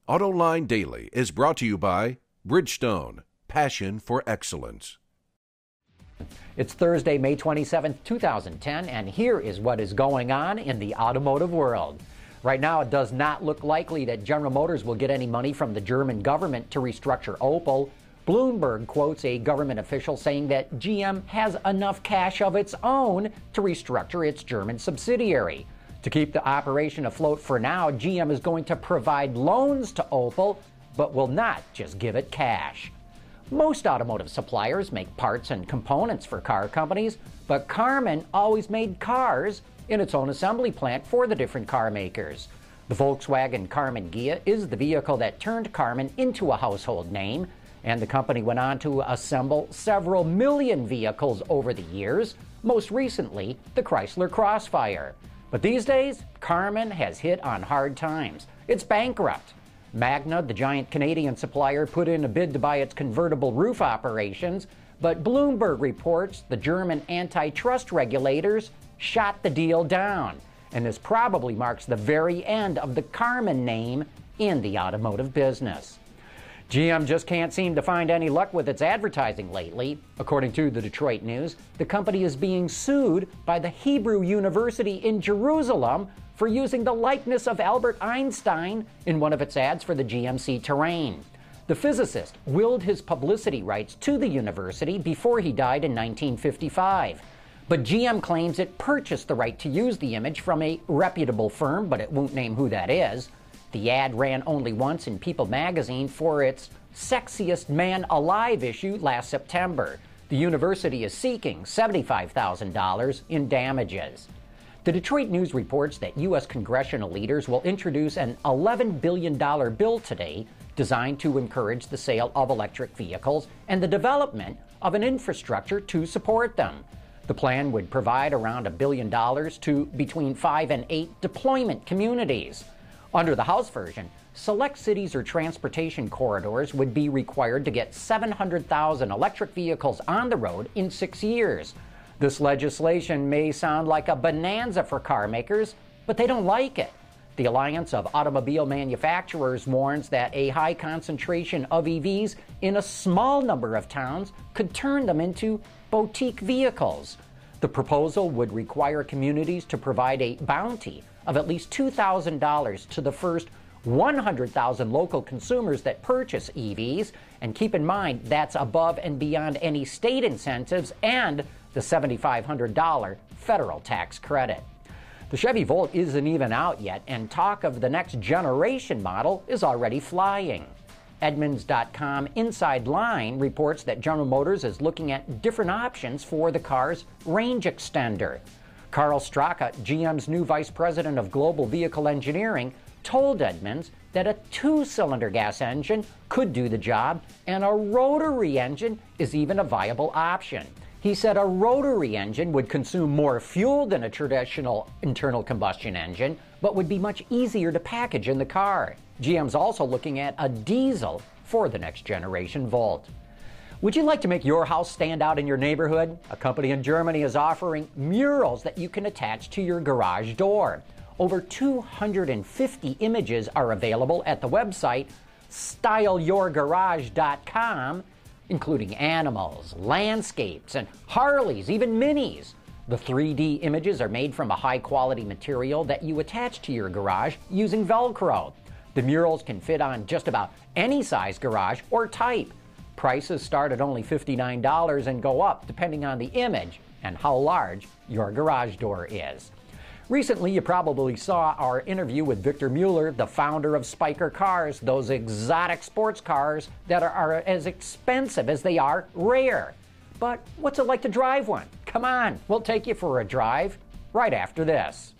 Autoline Daily is brought to you by Bridgestone, passion for excellence. It's Thursday, May 27, 2010, and here is what is going on in the automotive world. Right now, it does not look likely that General Motors will get any money from the German government to restructure Opel. Bloomberg quotes a government official saying that GM has enough cash of its own to restructure its German subsidiary. To keep the operation afloat for now, GM is going to provide loans to Opel, but will not just give it cash. Most automotive suppliers make parts and components for car companies, but Karmann always made cars in its own assembly plant for the different car makers. The Volkswagen Karmann Ghia is the vehicle that turned Karmann into a household name, and the company went on to assemble several million vehicles over the years, most recently the Chrysler Crossfire. But these days, Karmann has hit on hard times. It's bankrupt. Magna, the giant Canadian supplier, put in a bid to buy its convertible roof operations, but Bloomberg reports the German antitrust regulators shot the deal down, and this probably marks the very end of the Karmann name in the automotive business. GM just can't seem to find any luck with its advertising lately. According to the Detroit News, the company is being sued by the Hebrew University in Jerusalem for using the likeness of Albert Einstein in one of its ads for the GMC Terrain. The physicist willed his publicity rights to the university before he died in 1955. But GM claims it purchased the right to use the image from a reputable firm, but it won't name who that is. The ad ran only once in People magazine for its Sexiest Man Alive issue last September. The university is seeking $75,000 in damages. The Detroit News reports that U.S. congressional leaders will introduce an $11 billion bill today designed to encourage the sale of electric vehicles and the development of an infrastructure to support them. The plan would provide around $1 billion to between 5 and 8 deployment communities. Under the House version, select cities or transportation corridors would be required to get 700,000 electric vehicles on the road in 6 years. This legislation may sound like a bonanza for car makers, but they don't like it. The Alliance of Automobile Manufacturers warns that a high concentration of EVs in a small number of towns could turn them into boutique vehicles. The proposal would require communities to provide a bounty of at least $2,000 to the first 100,000 local consumers that purchase EVs, and keep in mind that's above and beyond any state incentives and the $7,500 federal tax credit. The Chevy Volt isn't even out yet, and talk of the next generation model is already flying. Edmunds.com Inside Line reports that General Motors is looking at different options for the car's range extender. Carl Straka, GM's new vice president of global vehicle engineering, told Edmunds that a 2-cylinder gas engine could do the job, and a rotary engine is even a viable option. He said a rotary engine would consume more fuel than a traditional internal combustion engine, but would be much easier to package in the car. GM's also looking at a diesel for the next generation Volt. Would you like to make your house stand out in your neighborhood? A company in Germany is offering murals that you can attach to your garage door. Over 250 images are available at the website styleyourgarage.com, including animals, landscapes, and Harleys, even Minis. The 3D images are made from a high-quality material that you attach to your garage using Velcro. The murals can fit on just about any size garage or type. Prices start at only $59 and go up depending on the image and how large your garage door is. Recently, you probably saw our interview with Victor Mueller, the founder of Spyker Cars, those exotic sports cars that are as expensive as they are rare. But what's it like to drive one? Come on, we'll take you for a drive right after this.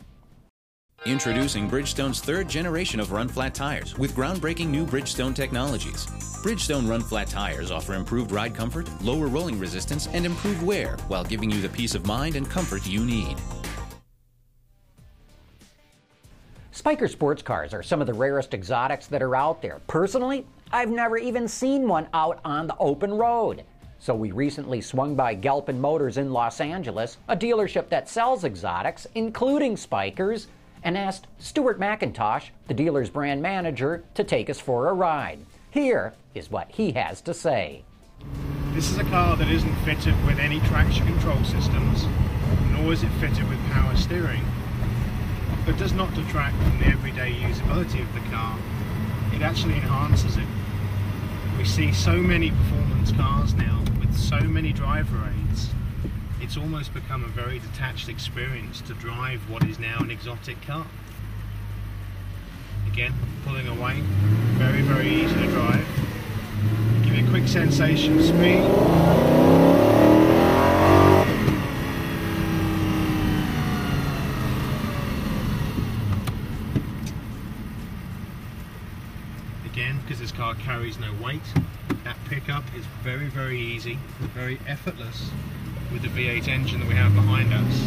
Introducing Bridgestone's third generation of run-flat tires with groundbreaking new Bridgestone technologies. Bridgestone run-flat tires offer improved ride comfort, lower rolling resistance, and improved wear while giving you the peace of mind and comfort you need. Spyker sports cars are some of the rarest exotics that are out there. Personally, I've never even seen one out on the open road. So we recently swung by Galpin Motors in Los Angeles, a dealership that sells exotics, including Spykers, and asked Stuart McIntosh, the dealer's brand manager, to take us for a ride. Here is what he has to say. This is a car that isn't fitted with any traction control systems, nor is it fitted with power steering. It does not detract from the everyday usability of the car. It actually enhances it. We see so many performance cars now with so many driver aids. It's almost become a very detached experience to drive what is now an exotic car. Again, pulling away, very, very easy to drive. Give you a quick sensation of speed. Again, because this car carries no weight, that pickup is very, very easy, very effortless with the V8 engine that we have behind us.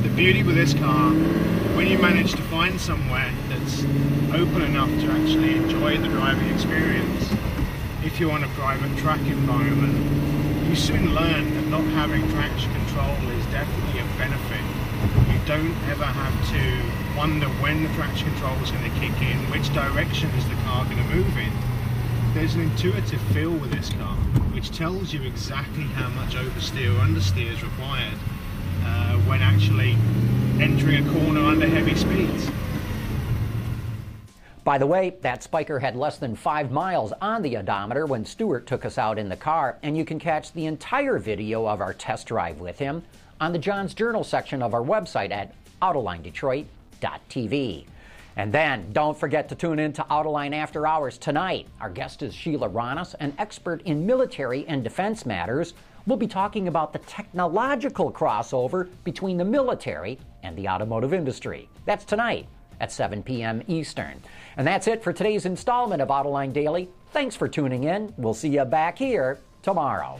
The beauty with this car, when you manage to find somewhere that's open enough to actually enjoy the driving experience, if you want a private track environment, you soon learn that not having traction control is definitely a benefit. You don't ever have to wonder when the traction control is going to kick in, which direction is the car going to move in. There's an intuitive feel with this car, which tells you exactly how much oversteer or understeer is required when actually entering a corner under heavy speeds. By the way, that Spyker had less than 5 miles on the odometer when Stuart took us out in the car, and you can catch the entire video of our test drive with him on the John's Journal section of our website at autolinedetroit.tv. And then don't forget to tune in to Autoline After Hours tonight. Our guest is Sheila Ronis, an expert in military and defense matters. We'll be talking about the technological crossover between the military and the automotive industry. That's tonight at 7 p.m. Eastern. And that's it for today's installment of Autoline Daily. Thanks for tuning in. We'll see you back here tomorrow.